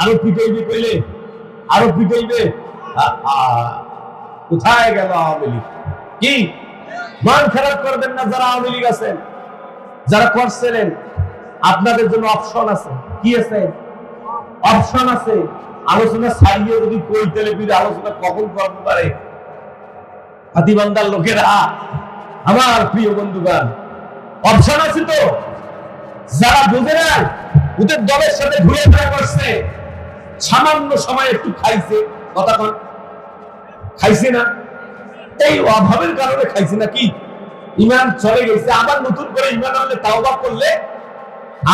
আরো পিটাইবে কইলে আরো পিটাইবে। কোথায় গেল আওয়ামী লীগ? কি মন খারাপ করবেন না যারা আওয়ামী লীগ আছেন, যারা করছিলেন, আপনাদের জন্য অপশন আছে। কি আছে? অপশন আছে। আলোচনা ছাড়িয়ে যদি কই তেলে আলোচনা কখন করতে পারে হাতিবান্ধার লোকেরা। আমার প্রিয় বন্ধুগণ, অপশন আছে তো। যারা বুঝে না ওদের দলের সাথে ঘুরে ফেরা করছে, সামান্য সময় একটু খাইছে, কথা কন খাইছে না? এই অভাবের কারণে খাইছে না। কি ইমান চলে গেছে, আবার নতুন করে ইমান আনলে তাওবা করলে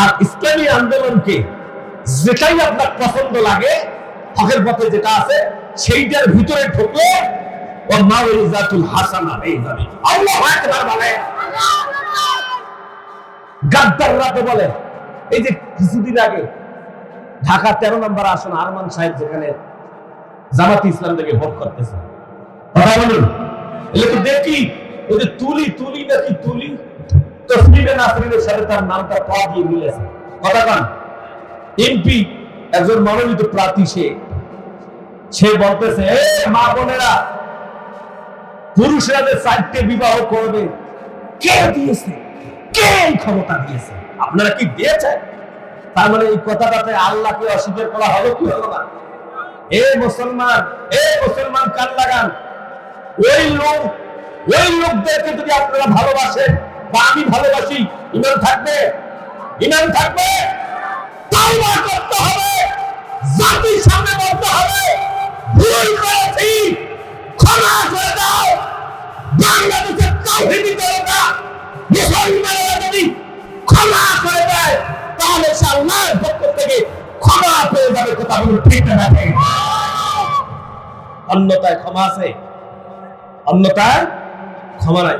আর ইসলামী আন্দোলনকে যেটাই আপনার পছন্দ লাগে, হকের পথে যেটা আছে সেইটার ভিতরে ঢুকলে ও মাউইজাতুল হাসানা হয়ে যাবে। আল্লাহু আকবার বলে। গাদ্দাররা তো বলে, এই যে কিছুদিন আগে ঢাকা 13 নম্বর আসন আরমান সাহেব যেখানে জামাত ইসলাম থেকে ভোট করতেছে, কথা বলুন, এলে তো দেখি ওই যে তুলি তুলি নাকি তুলি তসলিমে নাসরিনের সাথে তার নামটা পাওয়া দিয়ে মিলেছে, কথা কন। এমপি একজন মনোনীত প্রার্থী, সে বলতেছে মা বোনেরা, পুরুষরা যে 4টে বিবাহ করবে কে দিয়েছে, কে এই ক্ষমতা দিয়েছে? আপনারা কি দিয়েছেন? তার মানে এই কথাটাতে আল্লাহকে অস্বীকার করা হলো কি হলো না? এ মুসলমান কান লাগান। ওই লোকদেরকে যদি আপনারা ভালোবাসেন বা আমি ভালোবাসি, ইমান থাকবে, ইমান থাকবে, তাওবা করতে হবে, জাতির সামনে বলতে হবে ভুল করেছি, ক্ষমা করে দাও। বাংলাদেশের তাওহীদি জনতা মুসলমানেরা যদি ক্ষমা করে দেয় তাহলে আল্লাহর পক্ষ থেকে ক্ষমা পেয়ে যাবে। কথা বলুন ঠিক না? অন্যথায় ক্ষমা আছে, অন্যথায় ক্ষমা নাই।